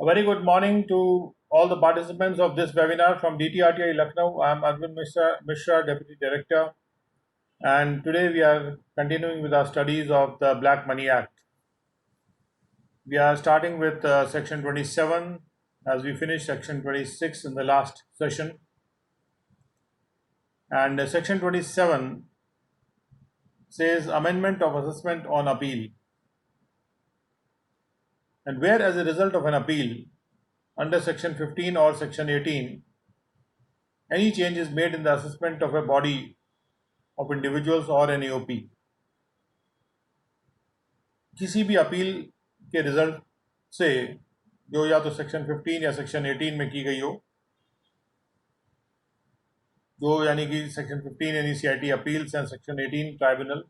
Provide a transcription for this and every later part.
A very good morning to all the participants of this webinar from DTRTI Lucknow. I am Arvind Mishra, Deputy Director, and today we are continuing with our studies of the Black Money Act. We are starting with Section 27 as we finished Section 26 in the last session. And Section 27 says amendment of assessment on appeal. And where as a result of an appeal under Section 15 or Section 18, any change is made in the assessment of a body of individuals or an AOP, किसी भी appeal के result से जो या तो section 15 या section 18 में की गई हो, जो यानी कि सेक्शन 15 यानी CIT appeals and section 18 tribunal,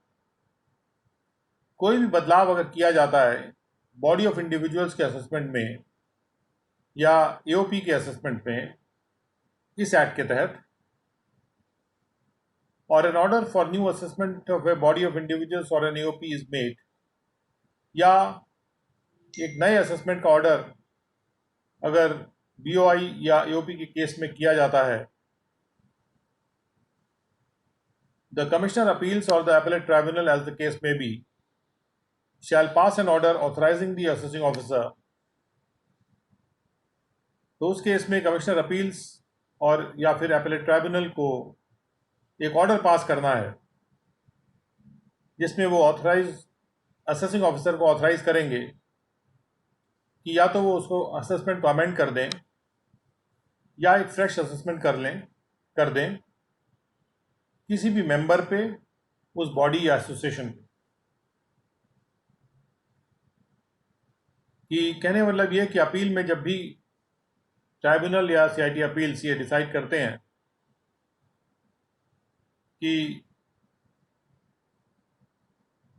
कोई भी बदलाव अगर किया जाता है बॉडी ऑफ इंडिविजुअल्स के असेसमेंट में या AOP के असेसमेंट में इस एक्ट के तहत, और an order for new assessment of a body of individuals और एन AOP इज मेड, या एक नए असेसमेंट का ऑर्डर अगर BOI या AOP के केस में किया जाता है, द कमिश्नर अपील्स और the appellate tribunal as the case may be shall pass an order authorizing the assessing officer. तो उस केस में कमिश्नर अपील्स और या फिर appellate tribunal को एक ऑर्डर पास करना है जिसमें वो असेसिंग ऑफिसर को ऑथराइज करेंगे कि या तो वो उसको असेसमेंट को अमेंड कर दें या एक फ्रेश असेसमेंट कर दें किसी भी मेंबर पे, उस बॉडी या एसोसिएशन पे। कि कहने मतलब ये कि अपील में जब भी ट्राइब्यूनल या CIT अपील्स ये डिसाइड करते हैं कि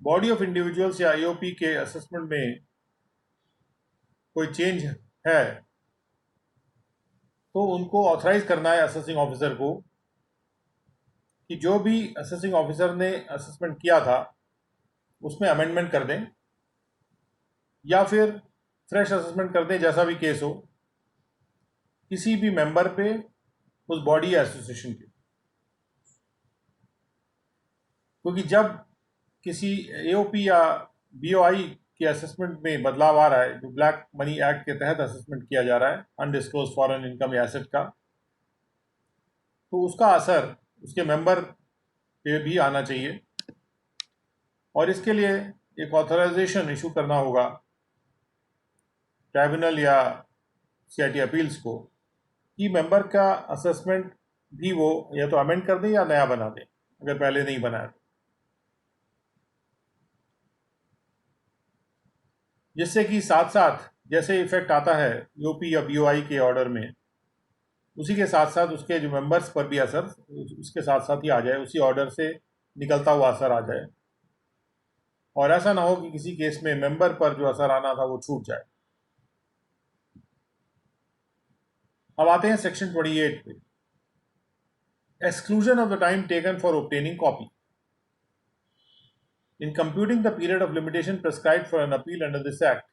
बॉडी ऑफ इंडिविजुअल्स या AOP के असेसमेंट में कोई चेंज है, तो उनको ऑथराइज करना है असेसिंग ऑफिसर को कि जो भी असेसिंग ऑफिसर ने असेसमेंट किया था उसमें अमेंडमेंट कर दें या फिर फ्रेश असेसमेंट कर दें, जैसा भी केस हो, किसी भी मेंबर पे, उस बॉडी या एसोसिएशन के। क्योंकि जब किसी AOP या BOI के असेसमेंट में बदलाव आ रहा है, जो ब्लैक मनी एक्ट के तहत असेसमेंट किया जा रहा है अनडिस्क्लोज फॉरेन इनकम या एसेट का, तो उसका असर उसके मेंबर पे भी आना चाहिए और इसके लिए एक ऑथराइजेशन इशू करना होगा ट्राइब्यूनल या CIT अपील्स को कि मेंबर का असेसमेंट भी वो या तो अमेंड कर दें या नया बना दें अगर पहले नहीं बनाया, जिससे कि साथ साथ जैसे इफेक्ट आता है AOP या BOI के ऑर्डर में, उसी के साथ साथ उसके जो मेंबर्स पर भी असर उसके साथ साथ ही आ जाए, उसी ऑर्डर से निकलता हुआ असर आ जाए, और ऐसा ना हो कि किसी केस में मेंबर पर जो असर आना था वो छूट जाए। अब आते हैं सेक्शन 28 पे, exclusion of the time taken for obtaining copy. In computing the period of limitation prescribed for an appeal under this Act,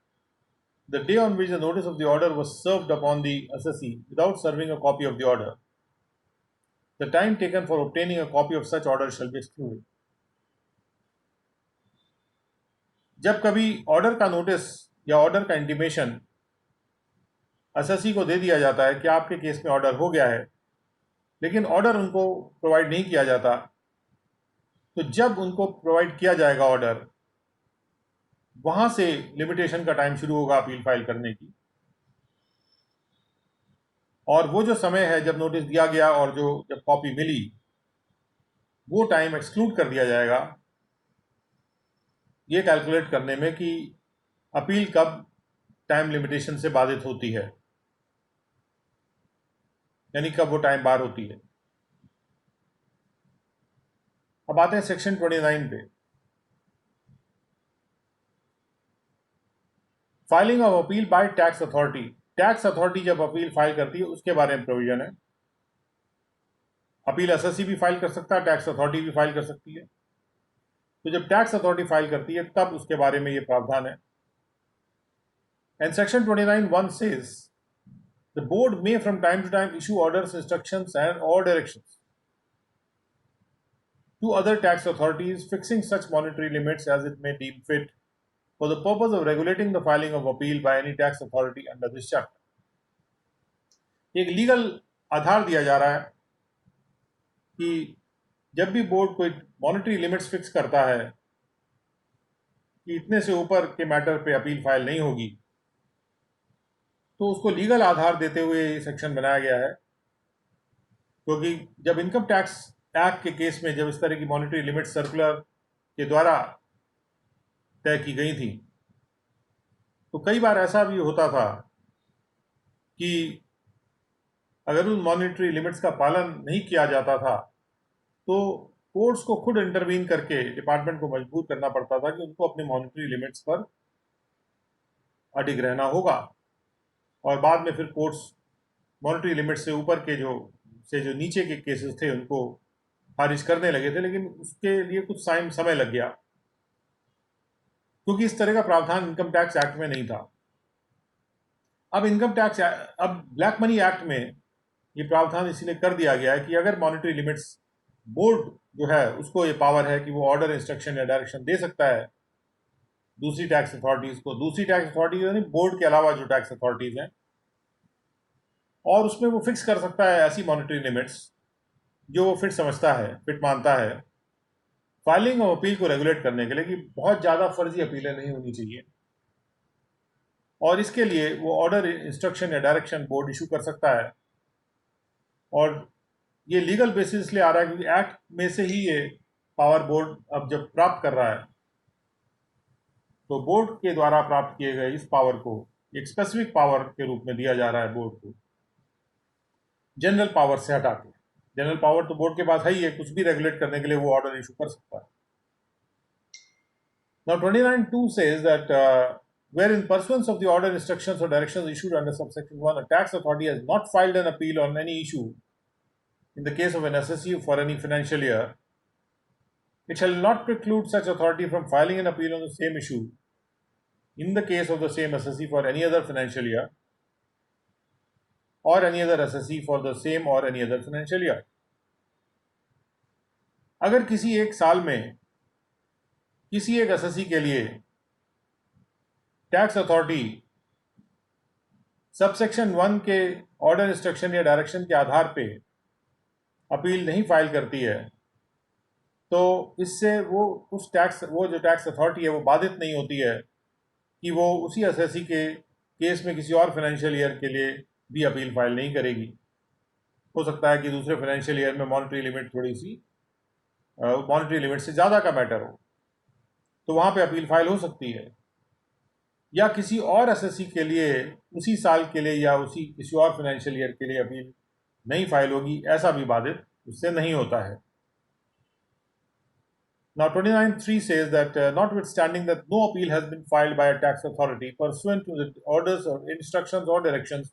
the day on which the notice of the order was served upon the assessee without serving a copy of the order, the time taken for obtaining a copy of such order shall be excluded. जब कभी order का notice या order का intimation assessee को दे दिया जाता है कि आपके केस में ऑर्डर हो गया है, लेकिन ऑर्डर उनको प्रोवाइड नहीं किया जाता, तो जब उनको प्रोवाइड किया जाएगा ऑर्डर, वहां से लिमिटेशन का टाइम शुरू होगा अपील फाइल करने की, और वो जो समय है जब नोटिस दिया गया और जब कॉपी मिली, वो टाइम एक्सक्लूड कर दिया जाएगा ये कैलकुलेट करने में कि अपील कब टाइम लिमिटेशन से बाधित होती है, यानी कब वो टाइम बार होती है। अब आते हैं सेक्शन 29 पे, filing of appeal bye tax authority. Tax authority जब अपील फाइल करती है उसके बारे में प्रोविजन है। अपील असेसी भी फाइल कर सकता है, टैक्स अथॉरिटी भी फाइल कर सकती है। तो जब टैक्स अथॉरिटी फाइल करती है तब उसके बारे में ये प्रावधान है। And Section 29(1) says the board may from time to time issue orders, instructions, and or directions to other tax authorities fixing such monetary limits as it may deem fit for the purpose of regulating the filing of appeal by any tax authority under this chapter. एक legal आधार दिया जा रहा है कि जब भी board कोई monetary limits fix करता है कि इतने से ऊपर के मैटर पे अपील फाइल नहीं होगी, तो उसको लीगल आधार देते हुए ये सेक्शन बनाया गया है। क्योंकि जब इनकम टैक्स एक्ट के केस में जब इस तरह की मॉनेटरी लिमिट सर्कुलर के द्वारा तय की गई थी, तो कई बार ऐसा भी होता था कि अगर उन मॉनेटरी लिमिट्स का पालन नहीं किया जाता था तो कोर्ट्स को खुद इंटरवीन करके डिपार्टमेंट को मजबूर करना पड़ता था कि उनको अपने मॉनेटरी लिमिट्स पर अडिग रहना होगा, और बाद में फिर कोर्ट्स मॉनेटरी लिमिट से ऊपर के जो नीचे के केसेस थे उनको खारिज करने लगे थे, लेकिन उसके लिए कुछ समय लग गया क्योंकि इस तरह का प्रावधान इनकम टैक्स एक्ट में नहीं था। अब ब्लैक मनी एक्ट में ये प्रावधान इसीलिए कर दिया गया है कि अगर मॉनेटरी लिमिट्स बोर्ड जो है उसको ये पावर है कि वो ऑर्डर, इंस्ट्रक्शन या डायरेक्शन दे सकता है दूसरी टैक्स अथॉरिटीज को, दूसरी टैक्स अथॉरिटीज यानी बोर्ड के अलावा जो टैक्स अथॉरिटीज हैं, और उसमें वो फिक्स कर सकता है ऐसी मॉनेटरी लिमिट्स जो वो फिट समझता है, फिट मानता है फाइलिंग और अपील को रेगुलेट करने के लिए कि बहुत ज़्यादा फर्जी अपीलें नहीं होनी चाहिए, और इसके लिए वो ऑर्डर, इंस्ट्रक्शन या डायरेक्शन बोर्ड इशू कर सकता है। और ये लीगल बेसिस इसलिए आ रहा है क्योंकि एक्ट में से ही ये पावर बोर्ड अब जब प्राप्त कर रहा है तो बोर्ड के द्वारा प्राप्त किए गए इस पावर को एक स्पेसिफिक पावर के रूप में दिया जा रहा है बोर्ड को, जनरल पावर से हटा के। जनरल पावर तो बोर्ड के पास है ही है, कुछ भी रेगुलेट करने के लिए वो ऑर्डर इशू कर सकता है। Now 29(2) says that where in pursuance of the order, instructions or directions issued under subsection 1, a tax authority has not filed an appeal on any issue in the case of an assessee for any financial year, it shall not preclude such authority from filing an appeal on the same issue in the case of the same assessee for any other financial year or any other assessee for the same or any other financial year. अगर किसी एक साल में किसी एक assessee के लिए tax authority subsection 1 के ऑर्डर, इंस्ट्रक्शन या डायरेक्शन के आधार पे अपील नहीं फाइल करती है, तो इससे वो जो टैक्स अथॉरिटी है वो बाधित नहीं होती है कि वो उसी असेसी के केस में किसी और फाइनेंशियल ईयर के लिए भी अपील फाइल नहीं करेगी। हो सकता है कि दूसरे फाइनेंशियल ईयर में मॉनेटरी लिमिट से ज़्यादा का मैटर हो, तो वहाँ पे अपील फाइल हो सकती है, या किसी और असेसी के लिए उसी साल के लिए या किसी और फाइनेंशियल ईयर के लिए अपील नहीं फाइल होगी, ऐसा भी बाधित उससे नहीं होता है। Now 29(3) says that notwithstanding that no appeal has been filed by a tax authority pursuant to the orders or instructions or directions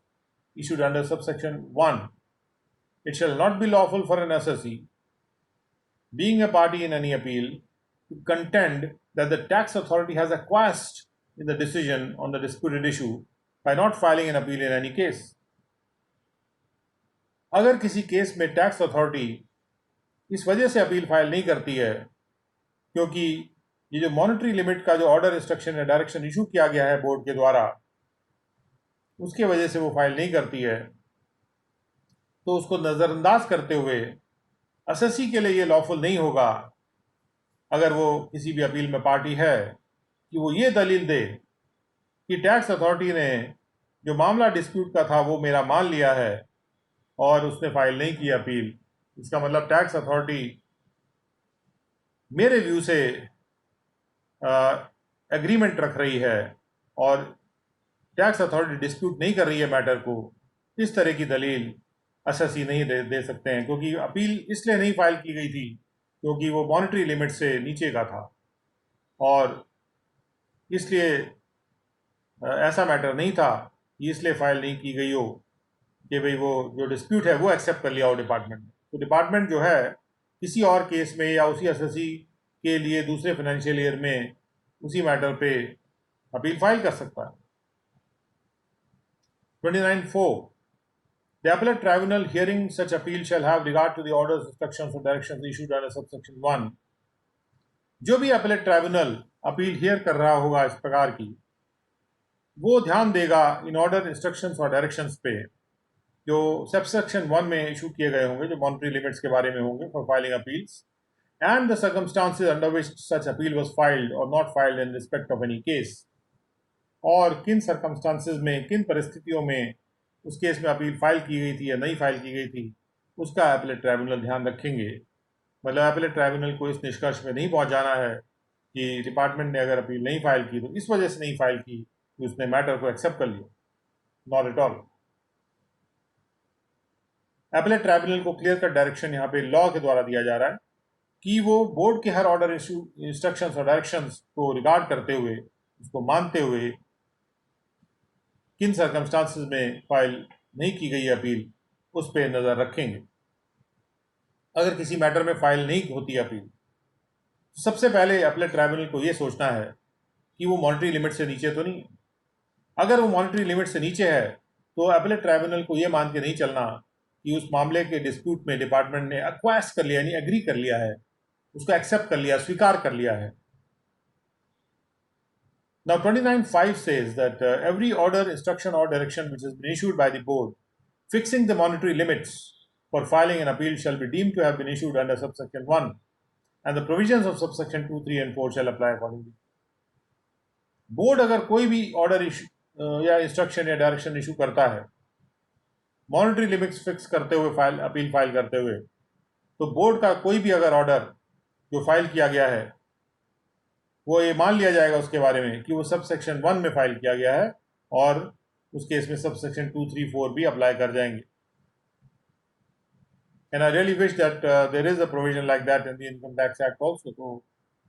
issued under subsection 1, it shall not be lawful for an assessee, being a party in any appeal, to contend that the tax authority has acquiesced in the decision on the disputed issue by not filing an appeal in any case. अगर किसी case में tax authority इस वजह से appeal file नहीं करती है क्योंकि ये जो मॉनेटरी लिमिट का जो ऑर्डर, इंस्ट्रक्शन या डायरेक्शन इशू किया गया है बोर्ड के द्वारा, उसके वजह से वो फाइल नहीं करती है, तो उसको नज़रअंदाज करते हुए असेसी के लिए ये लॉफुल नहीं होगा अगर वो किसी भी अपील में पार्टी है कि वो ये दलील दे कि टैक्स अथॉरिटी ने जो मामला डिस्प्यूट का था वो मेरा मान लिया है और उसने फाइल नहीं की अपील। इसका मतलब टैक्स अथॉरिटी मेरे व्यू से एग्रीमेंट रख रही है और टैक्स अथॉरिटी डिस्प्यूट नहीं कर रही है मैटर को। इस तरह की दलील असेसी नहीं दे सकते हैं, क्योंकि अपील इसलिए नहीं फाइल की गई थी क्योंकि वो मॉनेटरी लिमिट से नीचे का था, और इसलिए ऐसा मैटर नहीं था कि इसलिए फाइल नहीं की गई हो कि भाई वो जो डिस्प्यूट है वो एक्सेप्ट कर लिया हो डिपार्टमेंट ने। तो डिपार्टमेंट जो है किसी और केस में या उसी असेसी के लिए दूसरे फाइनेंशियल ईयर में उसी मैटर पे अपील फाइल कर सकता है। 29(4). The appellate tribunal hearing such appeal shall have regard to the orders, instructions or directions issued under subsection 1. जो भी appellate tribunal अपील हियर कर रहा होगा इस प्रकार की, वो ध्यान देगा इन ऑर्डर, इंस्ट्रक्शंस और डायरेक्शंस पे जो सबसेक्शन 1 में इशू किए गए होंगे, जो मॉनिटरी लिमिट्स के बारे में होंगे for filing appeals, and the circumstances under which such appeal was filed or not filed in respect of any case, और किन सर्कमस्टांसेस में, किन परिस्थितियों में उस केस में अपील फाइल की गई थी या नहीं फाइल की गई थी, उसका एपलेट ट्राइब्यूनल ध्यान रखेंगे। मतलब एपलेट ट्राइब्यूनल को इस निष्कर्ष में नहीं पहुंचाना है कि डिपार्टमेंट ने अगर अपील नहीं फाइल की तो इस वजह से नहीं फाइल की कि उसने मैटर को एक्सेप्ट कर लिया, not at all. Appellate tribunal को क्लियर कट डायरेक्शन यहाँ पे लॉ के द्वारा दिया जा रहा है कि वो बोर्ड के हर ऑर्डर, इंस्ट्रक्शंस और डायरेक्शंस को रिगार्ड करते हुए, उसको मानते हुए, किन सर्कमस्टांसेस में फाइल नहीं की गई अपील उस पर नज़र रखेंगे। अगर किसी मैटर में फाइल नहीं होती अपील, सबसे पहले अपीलेट ट्राइब्यूनल को ये सोचना है कि वो मॉनिटरी लिमिट से नीचे तो नहीं है। अगर वो मॉनिटरी लिमिट से नीचे है तो अपीलेट ट्राइब्यूनल को ये मान के नहीं चलना कि उस मामले के डिस्प्यूट में डिपार्टमेंट ने एक्वायस कर लिया, यानी एग्री कर लिया है, उसको एक्सेप्ट कर लिया, स्वीकार कर लिया है। Now 29(5) says that every order, instruction or direction which has been issued by the board fixing the monetary limits for filing an appeal shall be deemed to have been issued under subsection 1, and the provisions of subsection 2, 3 and 4 shall apply accordingly. Board अगर कोई भी order या instruction या direction issue करता है monetary limits fix करते हुए, appeal file करते हुए, तो बोर्ड का कोई भी अगर ऑर्डर जो फाइल किया गया है वो ये मान लिया जाएगा उसके बारे में कि वो सब सेक्शन 1 में फाइल किया गया है और उस केस में सब सेक्शन 2, 3, 4 भी अप्लाई कर जाएंगे। And I really wish that there is a provision like that in the Income Tax Act also, so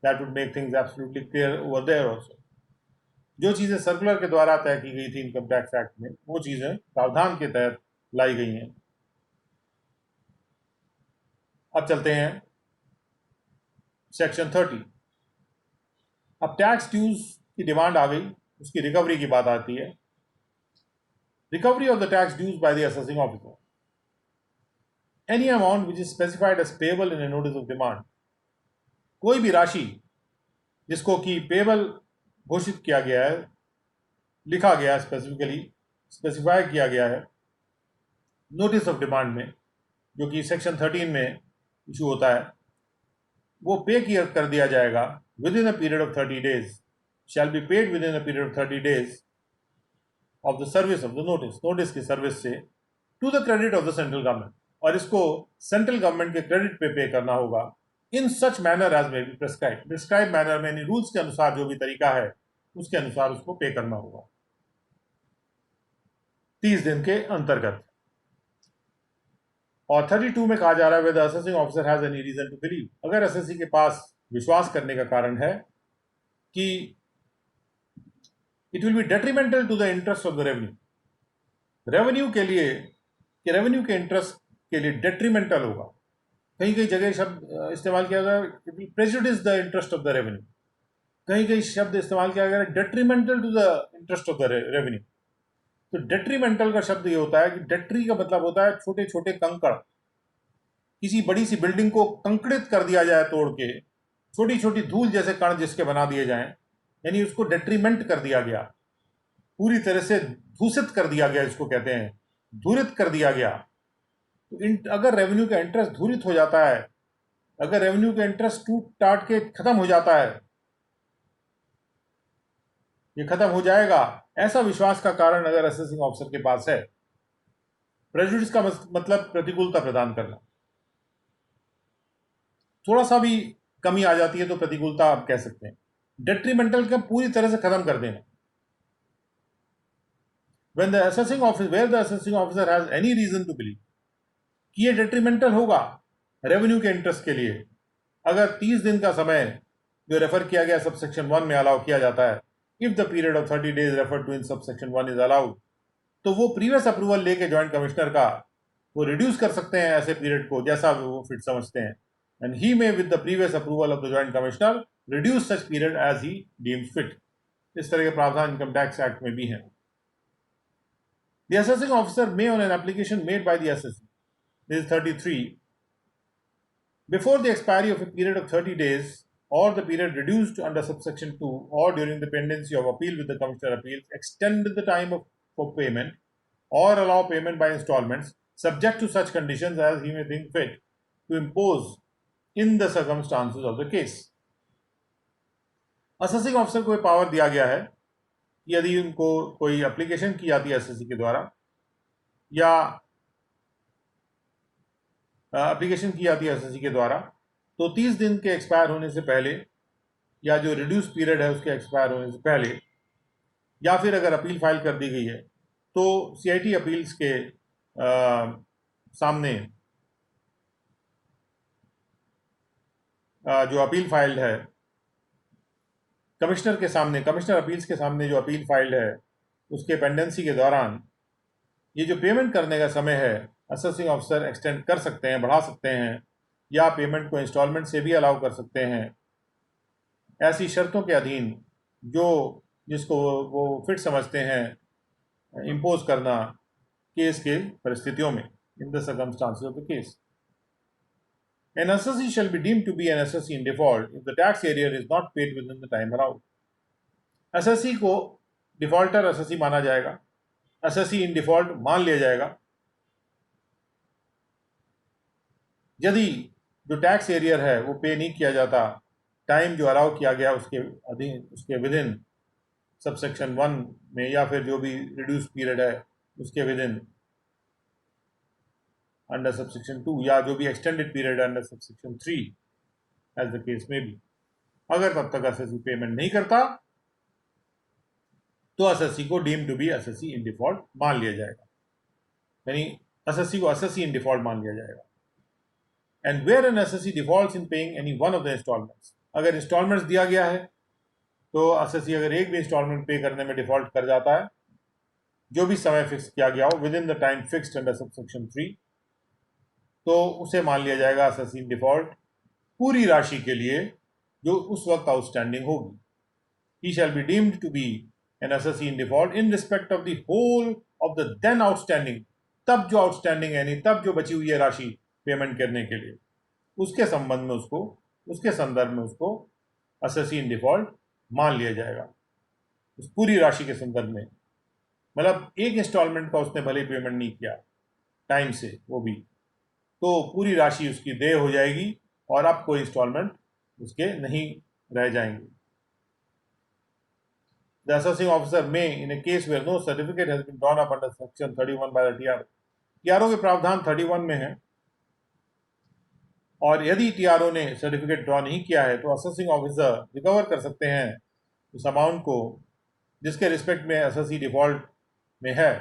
that would make things absolutely clear over there also. जो चीज़ें circular के द्वारा तय की गई थी इनकम टैक्स एक्ट में, वो चीज़ें प्रावधान के तहत लाई गई हैं। अब चलते हैं सेक्शन 30। अब टैक्स ड्यूज की डिमांड आ गई, उसकी रिकवरी की बात आती है। Recovery of the tax dues by the assessing officer, any amount which is specified as payable in a notice of demand, कोई भी राशि जिसको कि पेबल घोषित किया गया है, लिखा गया है, स्पेसिफिकली स्पेसिफाई किया गया है नोटिस ऑफ डिमांड में, जो कि सेक्शन 13 में इशू होता है, वो पे कर दिया जाएगा within a period of 30 days, shall be paid within a period of 30 days of the service of the notice की सर्विस से to the credit of the central government, और इसको सेंट्रल गवर्नमेंट के क्रेडिट पे करना होगा in such manner as may be prescribed, prescribed manner में, यानी रूल्स के अनुसार जो भी तरीका है उसके अनुसार उसको पे करना होगा 30 दिन के अंतर्गत। और 32 में कहा जा रहा है whether the assessing officer has any reason to believe, अगर एसएससी के पास विश्वास करने का कारण है कि it will be detrimental to the interest of the revenue, revenue के लिए, कि रेवेन्यू के इंटरेस्ट के लिए डेट्रीमेंटल होगा। कहीं कहीं जगह शब्द इस्तेमाल किया गया it will prejudice the interest of the revenue, कहीं कहीं शब्द इस्तेमाल किया गया detrimental to the interest of the revenue. तो डेट्रीमेंटल का शब्द ये होता है कि डेट्री का मतलब होता है छोटे छोटे कंकड़, किसी बड़ी सी बिल्डिंग को कंकड़ित कर दिया जाए, तोड़ के छोटी छोटी धूल जैसे कण जिसके बना दिए जाएं, यानी उसको डेट्रीमेंट कर दिया गया, पूरी तरह से दूषित कर दिया गया, इसको कहते हैं धूरित कर दिया गया। तो अगर रेवेन्यू का इंटरेस्ट धूरित हो जाता है, अगर रेवेन्यू का इंटरेस्ट टूट टाट के खत्म हो जाता है, ये खत्म हो जाएगा, ऐसा विश्वास का कारण अगर असेसिंग ऑफिसर के पास है, प्रेजुडिस का मतलब प्रतिकूलता प्रदान करना, थोड़ा सा भी कमी आ जाती है तो प्रतिकूलता आप कह सकते हैं, डेट्रीमेंटल का पूरी तरह से खत्म कर देना। When the assessing officer, where the assessing officer has any reason to believe कि ये डेट्रीमेंटल होगा रेवेन्यू के इंटरेस्ट के लिए, अगर 30 दिन का समय जो रेफर किया गया सबसेक्शन 1 में अलाउ किया जाता है, if the period of 30 days refer to in subsection 1 is allowed, तो वो प्रीवियस अप्रूवल लेके ज्वाइंट कमिश्नर का वो रिड्यूस कर सकते हैं ऐसे पीरियड को जैसा वो फिट समझते हैं, and he may with the previous approval of the joint commissioner reduce such period as he deems fit। इस तरह के प्रावधान इनकम टैक्स एक्ट में भी हैं। The assessing officer may, on an application made by the assessee, this is 33, before the expiry of a period of 30 days or the period reduced under subsection 2 or during the pendency of appeal with the Commissioner of Appeals, extend the time for payment or allow payment by installments subject to such conditions as he may think fit to impose in the circumstances of the case. Assessing officer को power दिया गया है कि यदि उनको कोई application की जाती है एसएससी के द्वारा या एप्लीकेशन की जाती है एसएससी के द्वारा, तो 30 दिन के एक्सपायर होने से पहले या जो रिड्यूस पीरियड है उसके एक्सपायर होने से पहले, या फिर अगर अपील फाइल कर दी गई है तो सीआईटी अपील्स के सामने जो अपील फाइल्ड है, कमिश्नर के सामने, कमिश्नर अपील्स के सामने जो अपील फाइल्ड है उसके पेंडेंसी के दौरान ये जो पेमेंट करने का समय है असेसिंग ऑफिसर एक्सटेंड कर सकते हैं, बढ़ा सकते हैं, या पेमेंट को इंस्टॉलमेंट से भी अलाउ कर सकते हैं, ऐसी शर्तों के अधीन जो जिसको वो फिट समझते हैं इम्पोज करना केस के परिस्थितियों में, in the circumstances of the case. An assessee shall be deemed to be an assessee in default if the tax arrear is not paid within the time allowed. assessee को defaulter assessee माना जाएगा, assessee in default मान लिया जाएगा यदि जो tax arrear है वो पे नहीं किया जाता टाइम जो अलाउ किया गया उसके अधीन, उसके विदिन सबसेक्शन 1 में, या फिर जो भी रिड्यूस पीरियड है उसके विदिन अंडर सबसेक्शन 2, या जो भी extended period under subsection 3 as the case में भी. अगर तब तक असेसी पेमेंट नहीं करता तो असेसी को deem to be assessee in default मान लिया जाएगा, यानी असेसी को असेसी इन डिफॉल्ट मान लिया जाएगा. And where an assessee defaults in paying any one of the instalments, अगर इंस्टॉलमेंट्स दिया गया है तो असेसी अगर एक भी इंस्टॉलमेंट पे करने में डिफॉल्ट कर जाता है जो भी समय फिक्स किया गया हो with in the time fixed under subsection 3, तो उसे मान लिया जाएगा असेसी इन डिफॉल्ट पूरी राशि के लिए जो उस वक्त आउटस्टैंडिंग होगी. He shall be deemed to be an assessee in default in respect of the whole of the then outstanding, तब जो आउटस्टैंडिंग यानी तब जो बची हुई है राशि पेमेंट करने के लिए, उसके संबंध में उसको, उसके संदर्भ में उसको असेसी इन डिफॉल्ट मान लिया जाएगा उस पूरी राशि के संदर्भ में. मतलब एक इंस्टॉलमेंट का उसने भले पेमेंट नहीं किया टाइम से वो भी, तो पूरी राशि उसकी देय हो जाएगी और अब कोई इंस्टॉलमेंट उसके नहीं रह जाएंगे. The assessing officer may, in a case where no certificate has been drawn up under section 31 by the TRO, TRO के प्रावधान 31 में है, और यदि TRO ने सर्टिफिकेट ड्रॉ नहीं किया है तो असेसिंग ऑफिसर रिकवर कर सकते हैं उस अमाउंट को जिसके रिस्पेक्ट में असेसी डिफॉल्ट में है.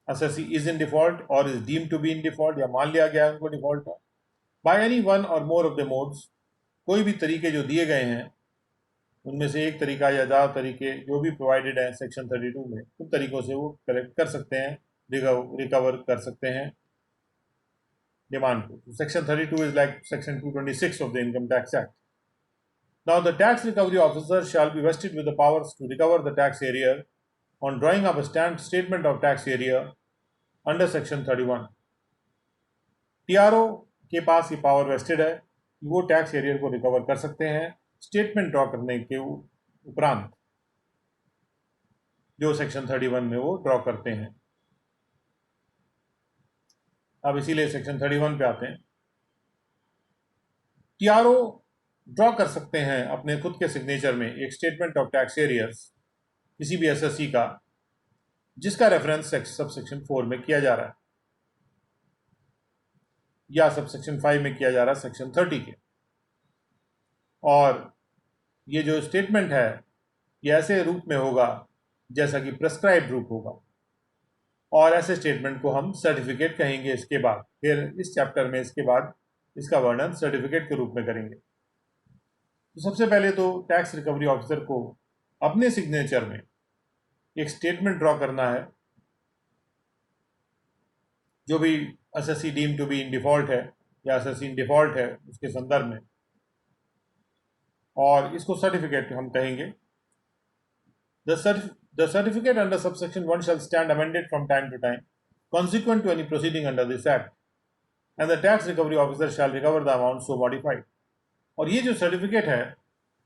असेसी इज इन डिफॉल्ट और is deemed to be in default, या मान लिया गया है उनको डिफॉल्ट है, बाय एनी वन और मोर ऑफ द मोड्स, कोई भी तरीके जो दिए गए हैं उनमें से एक तरीका या ज़्यादा तरीके जो भी प्रोवाइडेड हैं सेक्शन 32 में, उन तरीकों से वो कलेक्ट कर सकते हैं, रिकवर कर सकते हैं डिमांड को. Section 32 is like section 226 of the income tax act. Now the tax recovery officer shall be vested with the powers to recover the tax arrear on drawing up a statement of tax area under section 31. TRO के पास ये power wasted है कि वो tax arrear को recover कर सकते हैं स्टेटमेंट ड्रॉ करने के उपरांत जो सेक्शन 31 में वो ड्रॉ करते हैं. अब इसीलिए सेक्शन 31 पे आते हैं. TRO ड्रॉ कर सकते हैं अपने खुद के सिग्नेचर में एक स्टेटमेंट ऑफ टैक्स एरियर्स किसी भी एसएससी का जिसका रेफरेंस सबसेक्शन 4 में किया जा रहा है या सबसेक्शन 5 में किया जा रहा है सेक्शन 30 के. और ये जो स्टेटमेंट है ये ऐसे रूप में होगा जैसा कि प्रेस्क्राइब्ड रूप होगा, और ऐसे स्टेटमेंट को हम सर्टिफिकेट कहेंगे. इसके बाद फिर इस चैप्टर में इसके बाद इसका वर्णन सर्टिफिकेट के रूप में करेंगे. तो सबसे पहले तो टैक्स रिकवरी ऑफिसर को अपने सिग्नेचर में एक स्टेटमेंट ड्रॉ करना है जो भी assessee deem to be in default है या असेसी इन डिफॉल्ट है उसके संदर्भ में, और इसको सर्टिफिकेट हम कहेंगे. The certificate under subsection 1 shall stand amended from time to time, consequent to any proceeding under this act, and the tax recovery officer shall recover the amount so modified. और ये जो सर्टिफिकेट है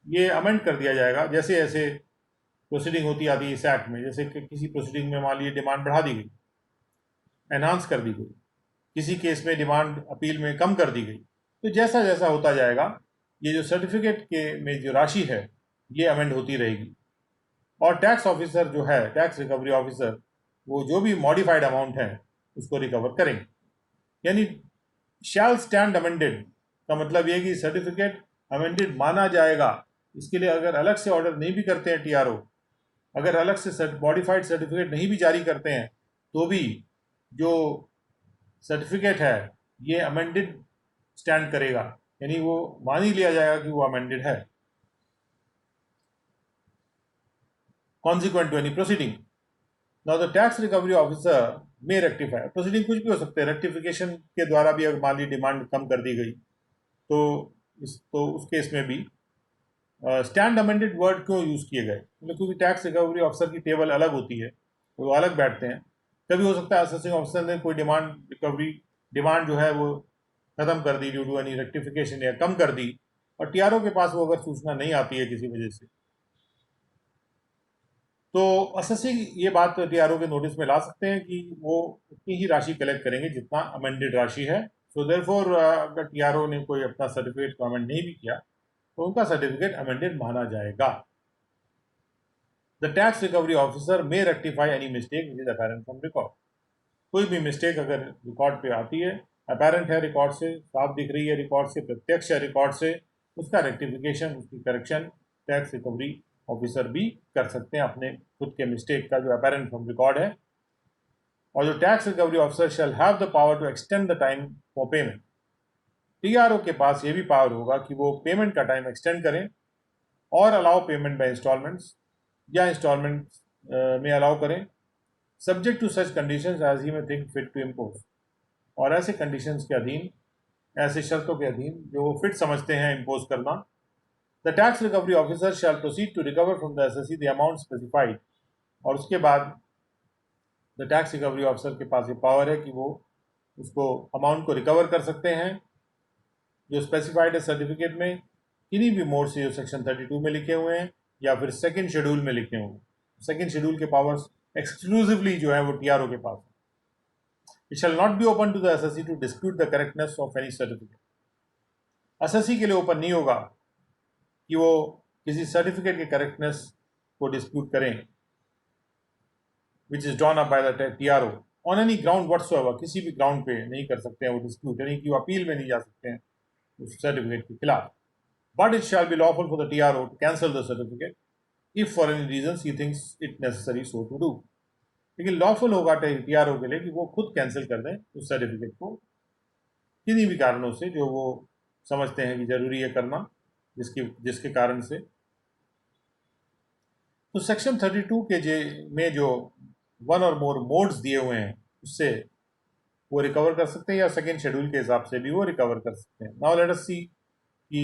ये amend कर दिया जाएगा जैसे जैसे प्रोसीडिंग होती आती है इस एक्ट में। जैसे कि किसी प्रोसीडिंग में मान लीजिए डिमांड बढ़ा दी गई, एनहांस कर दी गई, किसी केस में डिमांड अपील में कम कर दी गई, तो जैसा जैसा होता जाएगा ये जो सर्टिफिकेट के में जो राशि है ये अमेंड होती रहेगी। और टैक्स ऑफिसर जो है, टैक्स रिकवरी ऑफिसर, वो जो भी मॉडिफाइड अमाउंट है उसको रिकवर करेंगे। यानी शैल स्टैंड अमेंडेड का मतलब ये कि सर्टिफिकेट अमेंडेड माना जाएगा। इसके लिए अगर अलग से ऑर्डर नहीं भी करते हैं टीआरओ, अगर अलग से मॉडिफाइड सर्टिफिकेट नहीं भी जारी करते हैं, तो भी जो सर्टिफिकेट है ये अमेंडेड स्टैंड करेगा, यानी वो मान ही लिया जाएगा कि वो अमेंडेड है। Consequent to any proceeding. Now the tax recovery officer may rectify. Proceeding कुछ भी हो सकते हैं, रेक्टिफिकेशन के द्वारा भी अगर मान ली डिमांड कम कर दी गई तो उस केस में भी स्टैंड अमेंडेड वर्ड क्यों यूज़ किए गए, मतलब क्योंकि टैक्स रिकवरी ऑफिसर की टेबल अलग होती है, वो अलग बैठते हैं। कभी हो सकता है असेसिंग ऑफिसर ने कोई डिमांड जो है वो ख़त्म कर दी ड्यू टू एनी रेक्टिफिकेशन या कम कर दी, और टीआरओ के पास वो अगर सूचना नहीं आती है किसी वजह से, तो असेसी ये बात टीआरओ के नोटिस में ला सकते हैं कि वो उतनी ही राशि कलेक्ट करेंगे जितना अमेंडेड राशि है। सो देयरफॉर अगर टीआरओ ने कोई अपना सर्टिफिकेट को अमेंड नहीं भी किया तो उनका सर्टिफिकेट अमेंडेड माना जाएगा। The tax recovery officer may rectify any mistake which is apparent from record. कोई भी मिस्टेक अगर रिकॉर्ड पे आती है, अपैरेंट है, रिकॉर्ड से साफ दिख रही है, रिकॉर्ड से प्रत्यक्ष है, रिकॉर्ड से, उसका रेक्टिफिकेशन, उसकी करेक्शन टैक्स रिकवरी ऑफिसर भी कर सकते हैं अपने खुद के मिस्टेक का जो अपैरेंट फ्रॉम रिकॉर्ड है। और जो tax recovery officer shall have the power to extend the time for payment. TRO के पास ये भी पावर होगा कि वो पेमेंट का टाइम एक्सटेंड करें और अलाउ पेमेंट बाय इंस्टॉलमेंट्स, या इंस्टॉलमेंट में अलाउ करें, subject to such conditions as he may think fit to impose. और ऐसे कंडीशंस के अधीन, ऐसे शर्तों के अधीन जो वो फिट समझते हैं इम्पोज करना। The tax recovery officer shall proceed to recover from the assessee the amount specified। और उसके बाद द टैक्स रिकवरी ऑफिसर के पास ये पावर है कि वो उसको अमाउंट को रिकवर कर सकते हैं जो स्पेसिफाइड है सर्टिफिकेट में, किन्हीं भी मोड से जो सेक्शन 32 में लिखे हुए हैं या फिर सेकंड शेड्यूल में लिखे हुए हैं। सेकंड शेड्यूल के पावर्स एक्सक्लूसिवली जो है वो टीआरओ के पास है। It shall not be open to the assessee to dispute the correctness of any certificate. Assessee के लिए ओपन नहीं होगा कि वो किसी सर्टिफिकेट के करेक्टनेस को डिस्प्यूट करें, which is drawn up by the TRO on any ground whatsoever. किसी भी ग्राउंड पे नहीं कर सकते हैं वो डिस्प्यूट, यानी कि वो अपील में नहीं जा सकते हैं उस सर्टिफिकेट के खिलाफ। But it shall be lawful for the TRO to cancel the certificate if for any reason he thinks it necessary so to do. लेकिन लॉफुल होगा टीआरओ के लिए कि वो खुद कैंसिल कर दें उस सर्टिफिकेट को किन्हीं भी कारणों से जो वो समझते हैं कि जरूरी है करना, जिसके कारण से। तो सेक्शन 32 में जो वन और मोर मोड्स दिए हुए हैं उससे वो रिकवर कर सकते हैं, या सेकेंड शेड्यूल के हिसाब से भी वो रिकवर कर सकते हैं। नाउ लेट अस सी कि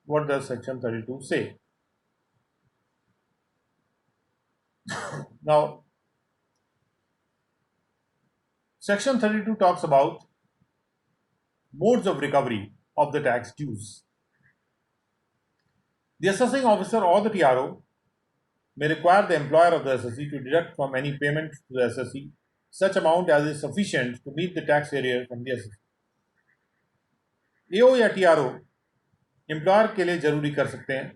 व्हाट डज सेक्शन 32 से। Now section 32 talks about modes of recovery of the tax dues. The assessing officer or the TRO may require the employer of the assessee to deduct from any payment to the assessee such amount as is sufficient to meet the tax arrear from the assessee। AO या TRO employer के लिए जरूरी कर सकते हैं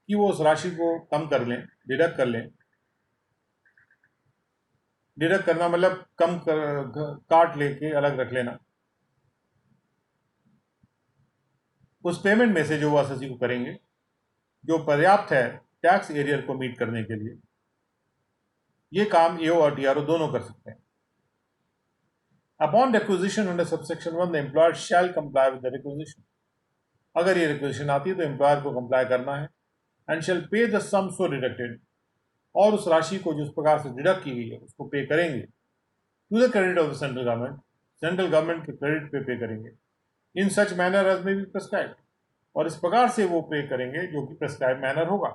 कि वो उस राशि को कम कर लें, डिडक्ट कर लें। डिडक्ट करना मतलब काट लेके अलग रख लेना उस पेमेंट में से जो वो assessee को करेंगे, जो पर्याप्त है टैक्स एरियर को मीट करने के लिए। ये काम एओ और टीआरओ दोनों कर सकते हैं। Upon requisition under subsection 1 the employer shell comply with the requisition. अगर ये रिक्विजिशन आती है तो एम्प्लॉयर को कंप्लाई करना है। And shall pay the some so deducted, और उस राशि को जिस प्रकार से डिडक्ट की गई है उसको पे करेंगे to the credit of the central government, central government के क्रेडिट पे करेंगे। In such manner as may be prescribed, और इस प्रकार से वो पे करेंगे जो कि प्रेस्क्राइब मैनर होगा।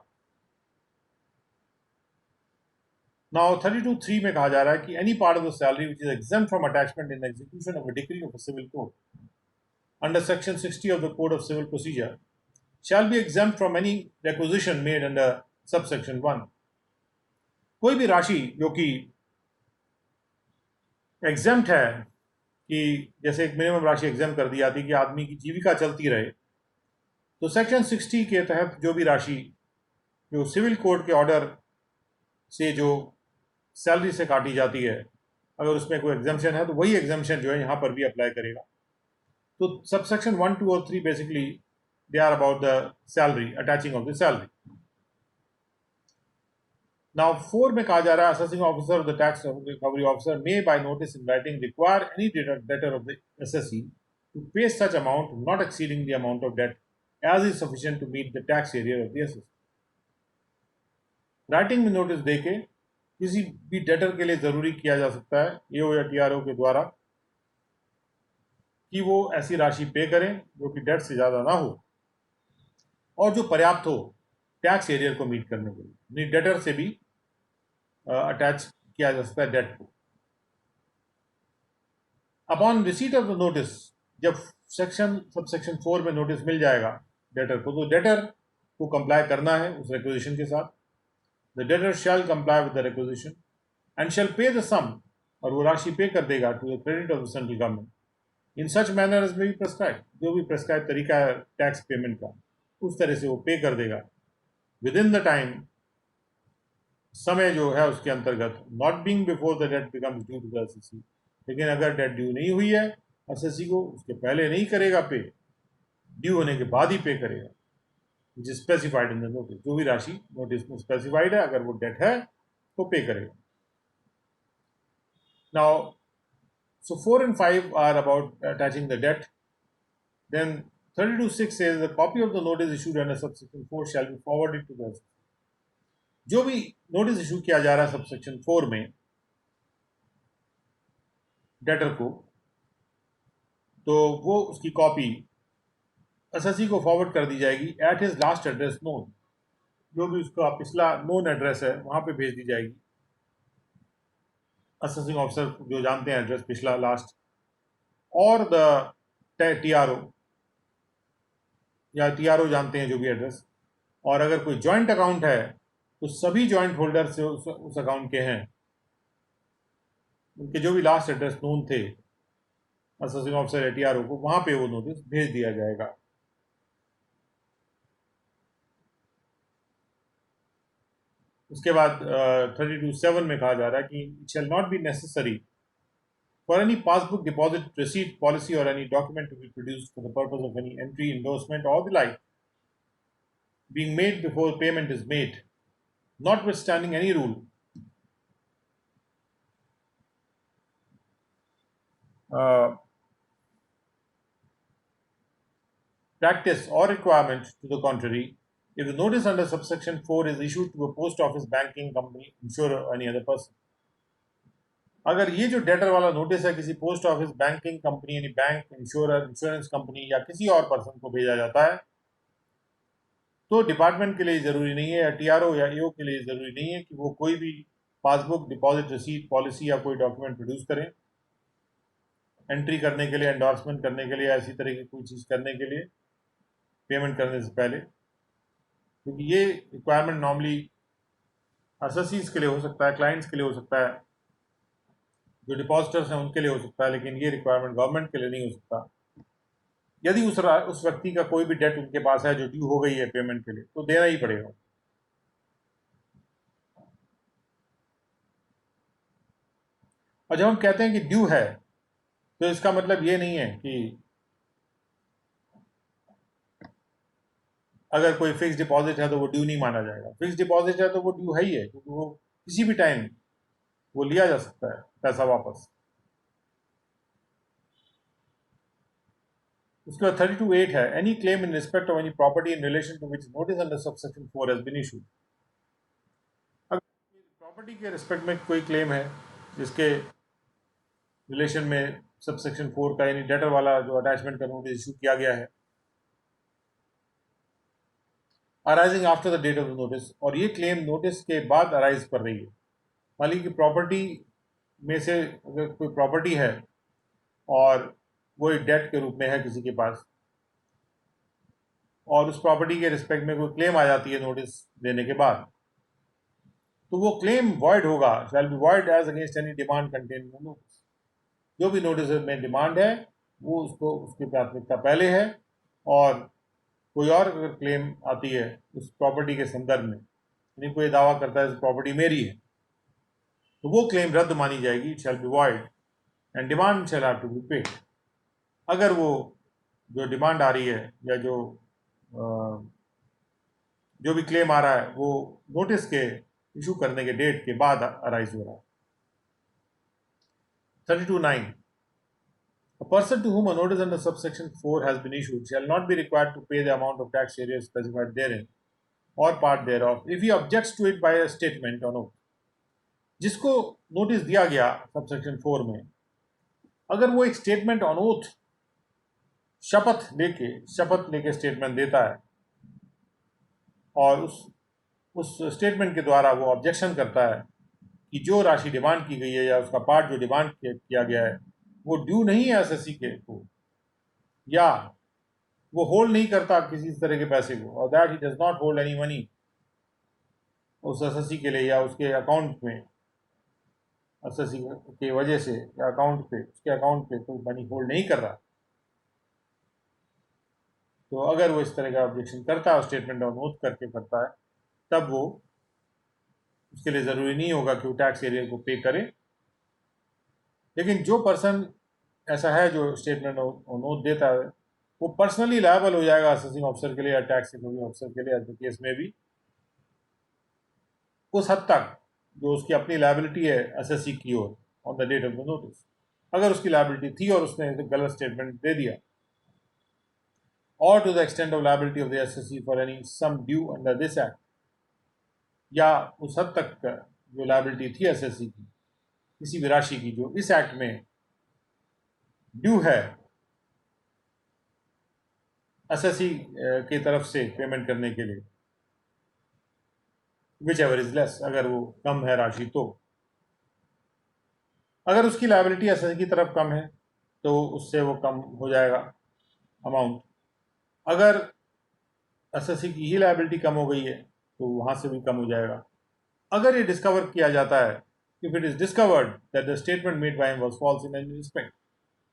नाउ 32(3) में कहा जा रहा है कि any part of the salary which is exempt from attachment in execution of a decree of a civil code under section 60 of the code of civil procedure shall be exempt from any requisition made under subsection 1. कोई भी राशि जो कि exempt है, कि जैसे एक minimum राशि एग्जाम कर दी जाती है कि आदमी की जीविका चलती रहे, तो सेक्शन 60 के तहत जो भी राशि जो सिविल कोड के ऑर्डर से जो सैलरी से काटी जाती है, अगर उसमें कोई एग्जाम्शन है तो वही एग्जाम्शन जो है यहाँ पर भी अप्लाई करेगा. तो सबसेक्शन 1, 2 और 3 basically they are about the salary, attaching of the salary. Now 4 में कहा जा रहा है assessing officer of the tax recovery officer may by notice in writing require any debtor of the assessee to pay such amount not exceeding the amount of debt as is sufficient to meet the tax arrear of the assessee. Writing में notice देके किसी भी debtor के लिए जरूरी किया जा सकता है एओ या टीआरओ के द्वारा कि वो ऐसी राशि पे करें जो कि डेट से ज्यादा ना हो और जो पर्याप्त हो टैक्स एरियर को मीट करने के लिए. डेटर से भी अटैच किया जा सकता है डेट को. Upon receipt of the notice, जब सबसेक्शन 4 में नोटिस मिल जाएगा डेटर को, तो डेटर को कंप्लाई करना है उस रिक्वेजिशन के साथ. The debtor shall comply with the requisition and shall pay the sum, और वो राशि पे कर देगा to the credit of the central government in such manner as may be prescribe. जो भी प्रेस्क्राइब तरीका है टैक्स पेमेंट का, उस तरह से वो पे कर देगा विद इन द टाइम, समय जो है उसके अंतर्गत, not being before the debt becomes due to the assessee. लेकिन अगर डेट ड्यू नहीं हुई है एसएससी को, उसके पहले नहीं करेगा पे, ड्यू होने के बाद ही पे करेगा, विच is specified in the notice. जो भी राशि नोटिस में स्पेसिफाइड है, अगर वो डेट है तो पे करेगा. Now so 4 and 5 are about attaching the debt. Then 32(6) says the copy of the notice issued under subsection 4 shall be forwarded to the, जो भी नोटिस इशू किया जा रहा है सबसेक्शन 4 में डेटर को, तो वो उसकी कॉपी एसएससी को फॉरवर्ड कर दी जाएगी at his last address known. जो भी उसका पिछला नोन एड्रेस है वहां पे भेज दी जाएगी. असेसिंग ऑफिसर जो जानते हैं एड्रेस पिछला लास्ट, और द टीआरओ या टीआरओ जानते हैं जो भी एड्रेस. और अगर कोई जॉइंट अकाउंट है तो सभी जॉइंट होल्डर से उस अकाउंट के हैं, उनके जो भी लास्ट एड्रेस नोन थे असेसिंग ऑफिसर या टीआरओ को, वहां पे वो नोटिस भेज दिया जाएगा. उसके बाद 32(7) में कहा जा रहा है कि it shall not be necessary for any passbook, deposit, receipt, policy, or any document to be produced for the purpose of any entry, endorsement, or the like, being made before payment is made, notwithstanding any rule practice or requirement to the contrary, if the notice under subsection 4 is issued to a post office, banking company, insurer, or any other person. अगर ये जो debtor वाला notice है किसी post office, banking company यानी bank, insurer, insurance company या किसी और पर्सन को भेजा जाता है, तो डिपार्टमेंट के लिए जरूरी नहीं है, या टीआरओ या ईओ के लिए जरूरी नहीं है कि वो कोई भी पासबुक, डिपॉजिट, रिसीट, पॉलिसी या कोई डॉक्यूमेंट प्रोड्यूस करें एंट्री करने के लिए, एंडोर्समेंट करने के लिए, ऐसी तरह की कोई चीज़ करने के लिए पेमेंट करने से पहले. क्योंकि ये रिक्वायरमेंट नॉर्मली एसएससीज के लिए हो सकता है, क्लाइंट्स के लिए हो सकता है, जो डिपॉजिटर्स हैं उनके लिए हो सकता है, लेकिन ये रिक्वायरमेंट गवर्नमेंट के लिए नहीं हो सकता. यदि उस व्यक्ति का कोई भी डेट उनके पास है जो ड्यू हो गई है पेमेंट के लिए, तो देना ही पड़ेगा. और जब हम कहते हैं कि ड्यू है, तो इसका मतलब ये नहीं है कि अगर कोई फिक्स डिपॉजिट है तो वो ड्यू नहीं माना जाएगा. फिक्स डिपॉजिट है तो वो ड्यू है ही है, क्योंकि वो किसी भी टाइम वो लिया जा सकता है पैसा वापस. उसके बाद 32(8) है any claim in respect of any property in relation to which notice under subsection 4 has been issued. अगर प्रॉपर्टी के रिस्पेक्ट में कोई क्लेम है जिसके रिलेशन में सबसेक्शन 4 का यानी डेटर वाला जो अटैचमेंट का नोटिस इशू किया गया है, arising after the date of the notice, और ये क्लेम नोटिस के बाद अराइज कर रही है, मान लीजिए कि प्रॉपर्टी में से अगर कोई प्रॉपर्टी है और वो एक डेट के रूप में है किसी के पास, और उस प्रॉपर्टी के रिस्पेक्ट में कोई क्लेम आ जाती है नोटिस देने के बाद, तो वो क्लेम वॉइड होगा, shall be void as against any demand contain in the notice. जो भी नोटिस में डिमांड है वो उसको उसकी प्राथमिकता पहले है, और कोई और अगर क्लेम आती है उस प्रॉपर्टी के संदर्भ में, यानी कोई दावा करता है प्रॉपर्टी मेरी है, तो वो क्लेम रद्द मानी जाएगी, it shall be void and demand shall have to be paid. अगर वो जो डिमांड आ रही है या जो भी क्लेम आ रहा है वो नोटिस के इशू करने के डेट के बाद अराइज हो रहा है। 32(9) A person to whom a notice under subsection 4 has been issued shall not be required to pay the amount of tax area specified therein or part thereof if he objects to it by a statement or oath। जिसको notice दिया गया subsection 4 में, अगर वो एक statement on oath, शपथ लेके statement देता है और उस स्टेटमेंट के द्वारा वो ऑब्जेक्शन करता है कि जो राशि डिमांड की गई है या उसका पार्ट जो डिमांड किया गया है वो ड्यू नहीं है एसएससी के को, या वो होल्ड नहीं करता किसी तरह के पैसे को, और that he does not hold any money उस एसएससी के लिए या उसके अकाउंट में, एसएससी के वजह से या अकाउंट पे, उसके अकाउंट पे कोई मनी होल्ड नहीं कर रहा, तो अगर वो इस तरह का ऑब्जेक्शन करता है, स्टेटमेंट ऑन ओथ करके करता है, तब वो उसके लिए ज़रूरी नहीं होगा कि वो टैक्स एरियर को पे करे। लेकिन जो पर्सन ऐसा है जो स्टेटमेंट ऑन ओथ देता है, वो पर्सनली लायबल हो जाएगा असेसिंग ऑफिसर के लिए या टैक्स रिकवरी ऑफिसर के लिए, एज केस में भी उस हद तक जो उसकी अपनी लायबिलिटी है एसएससी की ओर on the date of the notice. अगर उसकी लायबिलिटी थी और उसने गलत स्टेटमेंट दे दिया, और to the extent of liability of the assessee for any sum due under this act, या उस हद तक जो लायबिलिटी थी एसएससी की किसी भी राशि की जो इस एक्ट में ड्यू है एसएससी की तरफ से पेमेंट करने के लिए, विच एवर इज लेस, अगर वो कम है राशि, तो अगर उसकी लायबिलिटी एसएससी की तरफ कम है तो उससे वो कम हो जाएगा अमाउंट। अगर एसएससी की ही लायबिलिटी कम हो गई है तो वहां से भी कम हो जाएगा। अगर ये डिस्कवर किया जाता है, if it is discovered that the statement made by him was falls in any respect,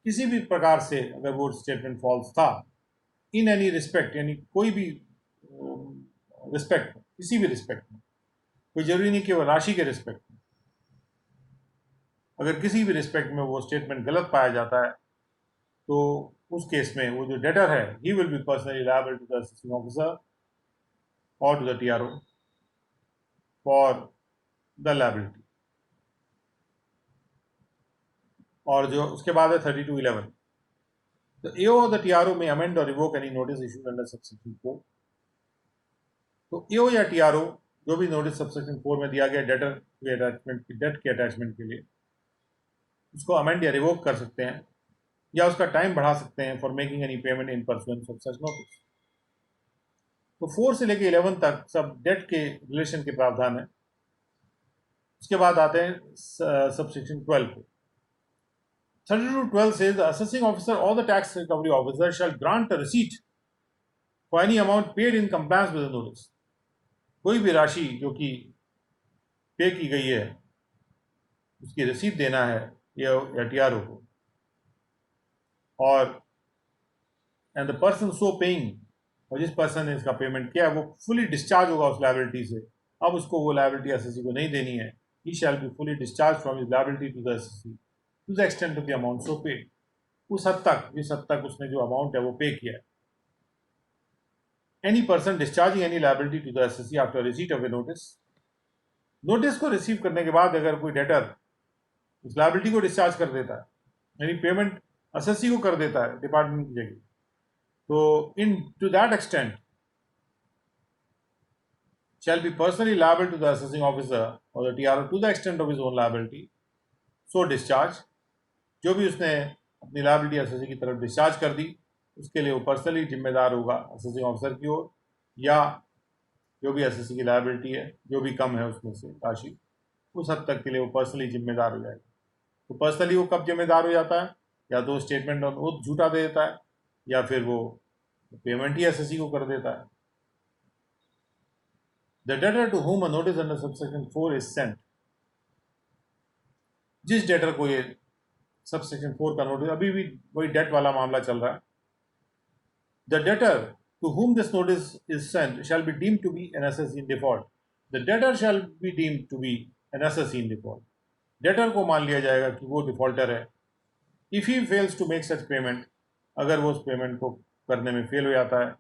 किसी भी प्रकार से अगर वो स्टेटमेंट फॉल्स था इन एनी रिस्पेक्ट, यानी कोई भी रिस्पेक्ट, किसी भी रिस्पेक्ट में, कोई जरूरी नहीं कि वो राशि के रिस्पेक्ट में, अगर किसी भी रिस्पेक्ट में वो स्टेटमेंट गलत पाया जाता है, तो उस केस में वो जो डेटर है he will be personally liable to the assessing officer or to the TRO for the liability. और जो उसके बाद है 32(11), the AO or the TRO may amend or revoke any notice issued under subsection 4। तो AO या TRO जो भी notice subsection 4 में दिया गया डेटर के अटैचमेंट की, डेट के अटैचमेंट के लिए, उसको अमेंड या रिवोक कर सकते हैं या उसका टाइम बढ़ा सकते हैं for making any payment in pursuance of such notice. तो 4 से लेकर 11 तक सब डेट के रिलेशन के प्रावधान है। उसके बाद आते हैं सबसेक्शन 12 पे। 32(12) says the assessing officer or the tax recovery officer shall grant a receipt for any amount paid in compliance with the notice। कोई भी राशि जो कि पे की गई है उसकी रसीद देना है या टीआरओ को, और and the person so paying, और जिस पर्सन ने इसका पेमेंट किया है वो फुली डिस्चार्ज होगा उस लायबिलिटी से। अब उसको वो लायबिलिटी एसएससी को नहीं देनी है। He shall be fully discharge from his liability to the assessee to the extent of the amount so paid, उस हद तक जिस हद तक उसने जो अमाउंट है वो पे किया है। Any person discharging any liability to the assessee after receipt of a notice, notice को रिसीव करने के बाद अगर कोई डेटर उस लायबिलिटी को डिस्चार्ज कर देता है, यानी पेमेंट एसएससी को कर देता है डिपार्टमेंट की जगह, तो in to that extent shall be personally liable to the assessing officer or the TRO to the extent of his own liability so discharge। जो भी उसने अपनी लायबिलिटी एसएससी की तरफ डिस्चार्ज कर दी उसके लिए वो पर्सनली जिम्मेदार होगा असेसिंग ऑफिसर की ओर, या जो भी एसएससी की लायबिलिटी है जो भी कम है उसमें से राशि उस हद तक के लिए वो पर्सनली जिम्मेदार हो जाएगा। तो पर्सनली वो कब जिम्मेदार हो जाता है? या तो स्टेटमेंट ऑन ओथ झूठा दे देता है, या फिर वो पेमेंट ही एसएससी को कर देता है। The debtor to whom a notice under subsection 4 is sent, जिस डेटर को ये सबसेक्शन 4 का नोटिस, अभी भी वही डेट वाला मामला चल रहा है, the debtor to whom this notice is sent shall be deemed to be an assessee in default. The debtor shall be deemed to be an assessee in default. Debtor को मान लिया जाएगा कि वो डिफॉल्टर है। If he fails to make such payment, अगर वो उस पेमेंट को करने में फेल हो जाता है,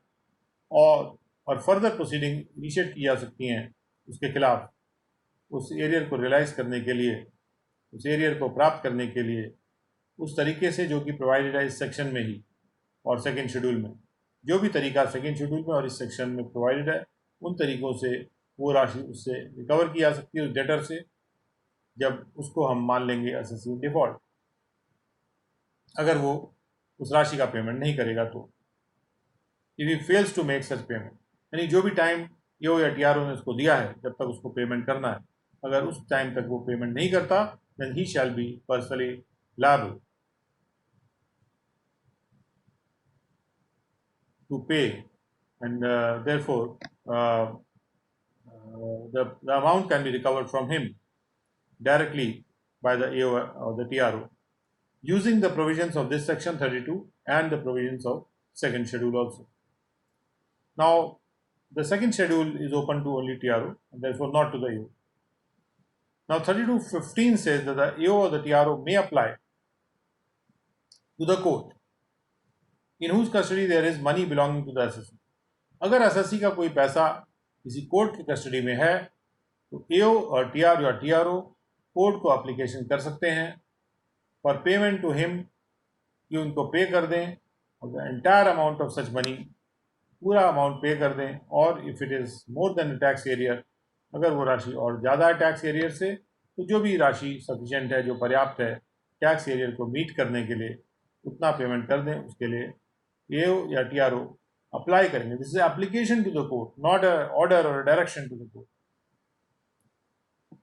और फर्दर प्रोसीडिंग इनिशिएट की जा सकती हैं उसके खिलाफ, उस एरियर को रियलाइज करने के लिए, उस एरियर को प्राप्त करने के लिए, उस तरीके से जो कि प्रोवाइडेड है इस सेक्शन में ही और सेकेंड शेड्यूल में। जो भी तरीका सेकेंड शेड्यूल में और इस सेक्शन में प्रोवाइडेड है, उन तरीकों से वो राशि उससे रिकवर की जा सकती है उस डेटर से, जब उसको हम मान लेंगे एसएससी डिफॉल्ट, अगर वो उस राशि का पेमेंट नहीं करेगा तो। If he fails to make such payment, यानी जो भी टाइम ईओ या टीआरओ ने उसको दिया है जब तक उसको पेमेंट करना है, अगर उस टाइम तक वो पेमेंट नहीं करता, then he shall be personally liable to pay, and therefore the amount can be recovered from him directly by the AO or the TRO using the provisions of this section 32 and the provisions of second schedule also. Now the second schedule is open to only TRO and therefore not to the AO. Now 32(15) says that the AO or the TRO may apply to the court in whose custody there is money belonging to the assessee. अगर SSC का कोई पैसा किसी court की custody में है तो एओ और टीआर या टीआरओ कोर्ट को एप्लीकेशन कर सकते हैं फॉर पेमेंट टू हिम, कि उनको पे कर दें और the entire amount of such money, पूरा अमाउंट पे कर दें, और if it is more than tax arrear, अगर वो राशि और ज़्यादा है टैक्स एरियर से, तो जो भी राशि सफिशेंट है, जो पर्याप्त है टैक्स एरियर को मीट करने के लिए, उतना पेमेंट कर दें। उसके लिए एओ या टीआरओ अप्लाई करेंगे। This is application to the court, not a order or direction to the court.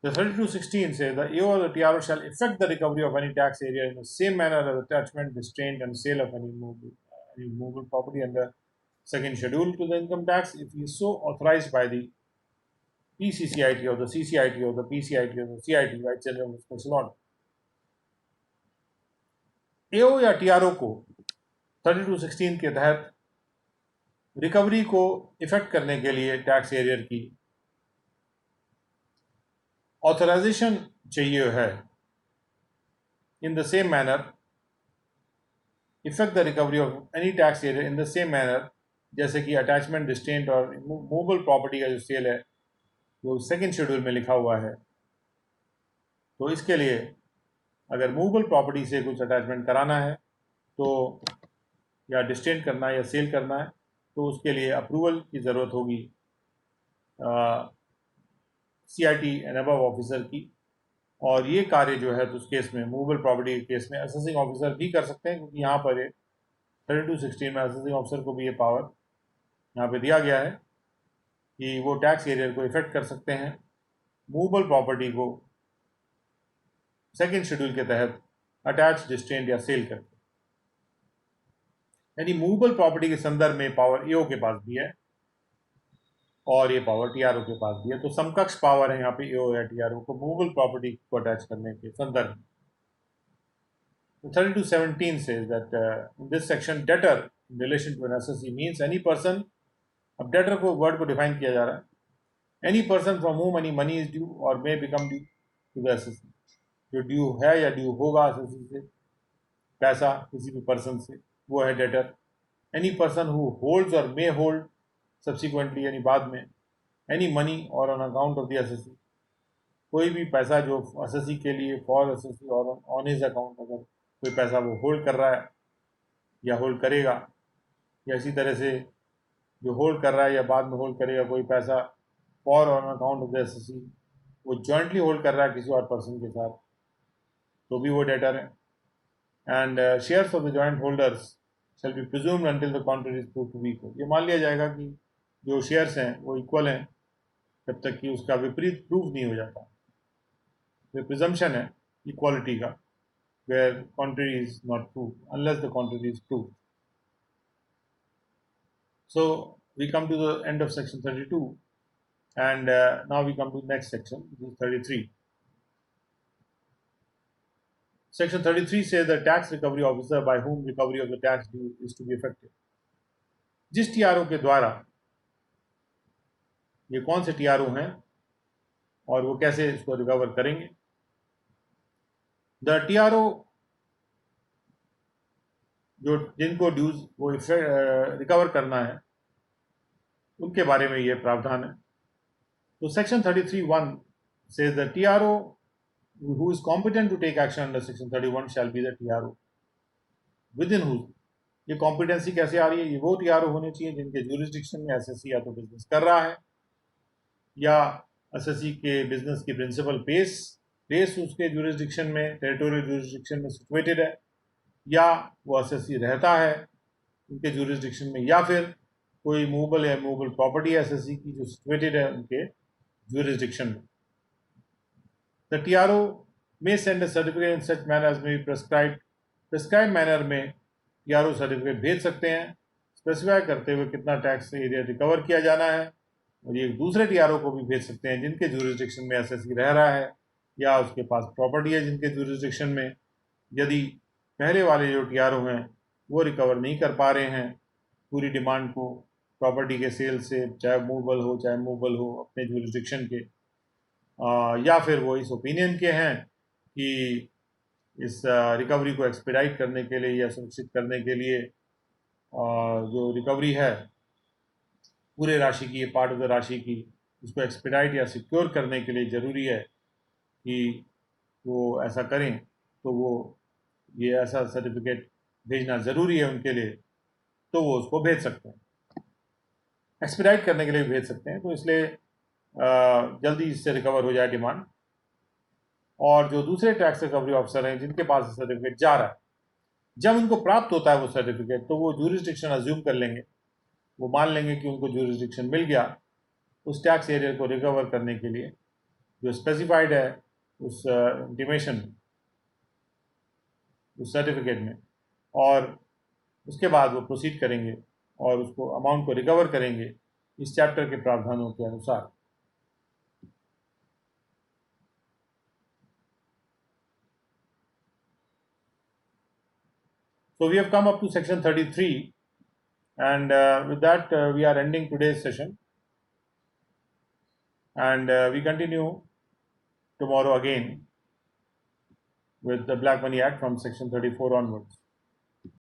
The 32(16) says the AO or the TRO shall effect the recovery of any tax area in the same manner as attachment, restraint, and sale of any movable property under second schedule to the income tax if he is so authorized by the PCCIT or the CCIT or the PCIT or the CIT by children of special order. AO या TRO को 32(16) के तहत recovery को effect करने के लिए tax arrear की authorisation चाहिए है। In the same manner effect the recovery of any tax arrear in the same manner, जैसे कि अटैचमेंट, डिस्टेंट और मूवेबल प्रॉपर्टी का जो सेल है वो सेकेंड शेड्यूल में लिखा हुआ है। तो इसके लिए अगर मूवेबल प्रॉपर्टी से कुछ अटैचमेंट कराना है तो, या डिस्टेंट करना है या सेल करना है, तो उसके लिए अप्रूवल की ज़रूरत होगी सीआईटी एंड अबव ऑफिसर की। और ये कार्य जो है तो उस केस में, मूवेबल प्रॉपर्टी के केस में, असेसिंग ऑफिसर भी कर सकते हैं, क्योंकि यहाँ पर 32(16) में असेसिंग ऑफिसर को भी ये पावर यहाँ पे दिया गया है कि वो टैक्स एरियर को इफेक्ट कर सकते हैं मूवेबल प्रॉपर्टी को सेकेंड शेड्यूल के तहत अटैच, डिस्टेंट या सेल करके। यानी मूवेबल प्रॉपर्टी के संदर्भ में पावर एओ के पास भी है और ये पावर टीआरओ के पास भी है। तो समकक्ष पावर है यहाँ पे एओ या टीआरओ को मूवेबल प्रॉपर्टी को अटैच करने के संदर्भ में। 32(17) says that in this section debtor in relation to an assessee means any person, अब debtor को वर्ड को डिफाइन किया जा रहा है, any person from whom any money is due or may become due to the assessee, जो due है या ड्यू होगा assessee से पैसा किसी भी पर्सन से, वो है debtor. Any person who holds or may hold subsequently, यानी बाद में, any money or on account of the assessee, कोई भी पैसा जो assessee के लिए for assessee और on his account, अगर कोई पैसा वो होल्ड कर रहा है या होल्ड करेगा, या इसी तरह से जो होल्ड कर रहा है या बाद में होल्ड करेगा कोई पैसा for on account of the SSC, वो जॉइंटली होल्ड कर रहा है किसी और पर्सन के साथ, तो भी वो डेटर है। And shares of the joint holders shall be presumed until the contrary is proved to be equal. ये मान लिया जाएगा कि जो शेयर्स हैं वो इक्वल हैं जब तक कि उसका विपरीत प्रूव नहीं हो जाता। पे presumption है equality का, where contrary is not true unless the contrary is proved. So we come to the end of section 32, and now we come to the next section, which is 33. Section 33 says the tax recovery officer by whom recovery of the tax due is to be effective. जिस TRO के द्वारा, ये कौन से TRO हैं और वो कैसे इसको रिकवर करेंगे? द टीआरओ जो जिनको ड्यूज वो रिकवर करना है, उनके बारे में ये प्रावधान है. तो section 33(1) says the TRO who is competent to take action under section 31 shall be the TRO within whose. ये कॉम्पिटेंसी कैसे आ रही है? ये वो टीआरओ होने चाहिए जिनके ज्यूरिसडिक्शन में एसएससी या तो बिजनेस कर रहा है, या एसएससी के बिजनेस की प्रिंसिपल बेस उसके ज्यूरिसडिक्शन में, टेरिटोरियल ज्यूरिसडिक्शन में सिचुएटेड है, या वो एसएससी रहता है उनके ज्यूरिसडिक्शन में, या फिर कोई मूवेबल या मूवेबल प्रॉपर्टी है एसएससी की जो सिचुएटेड है उनके ज्यूरिसडिक्शन में. The TRO may send a certificate in such manner as may be prescribe manner में टीआरओ सर्टिफिकेट भेज सकते हैं, स्पेसिफाई करते हुए कितना टैक्स एरिया रिकवर किया जाना है, और ये दूसरे टीआरओ को भी भेज सकते हैं जिनके ज्यूरिसडिक्शन में एसएससी रह रहा है या उसके पास प्रॉपर्टी है जिनके ज्यूरिसडिक्शन में. यदि पहले वाले जो टीआरओ हैं वो रिकवर नहीं कर पा रहे हैं पूरी डिमांड को प्रॉपर्टी के सेल से, चाहे मूवेबल हो चाहे मूवेबल हो, अपने ज्यूरिसडिक्शन के, या फिर वो इस ओपिनियन के हैं कि इस रिकवरी को एक्सपेडाइट करने के लिए या सुनिश्चित करने के लिए जो रिकवरी है पूरे राशि की, पार्ट ऑफ द राशि की, उसको एक्सपेडाइट या सिक्योर करने के लिए ज़रूरी है कि वो ऐसा करें, तो वो ये ऐसा सर्टिफिकेट भेजना ज़रूरी है उनके लिए, तो वो उसको भेज सकते हैं, एक्सपेडाइट करने के लिए भेज सकते हैं. तो इसलिए जल्दी इससे रिकवर हो जाए डिमांड. और जो दूसरे टैक्स रिकवरी ऑफिसर हैं जिनके पास सर्टिफिकेट जा रहा है, जब उनको प्राप्त होता है वो सर्टिफिकेट, तो वो ज्यूरिसडिक्शन अज्यूम कर लेंगे, वो मान लेंगे कि उनको ज्यूरिसडिक्शन मिल गया उस टैक्स एरिया को रिकवर करने के लिए जो स्पेसिफाइड है उस इंटीमेशन, उस सर्टिफिकेट में, और उसके बाद वो प्रोसीड करेंगे और उसको अमाउंट को रिकवर करेंगे इस चैप्टर के प्रावधानों के अनुसार. So we have come up to section 33, and with that we are ending today's session, and we continue tomorrow again with the Black Money Act from section 34 onwards.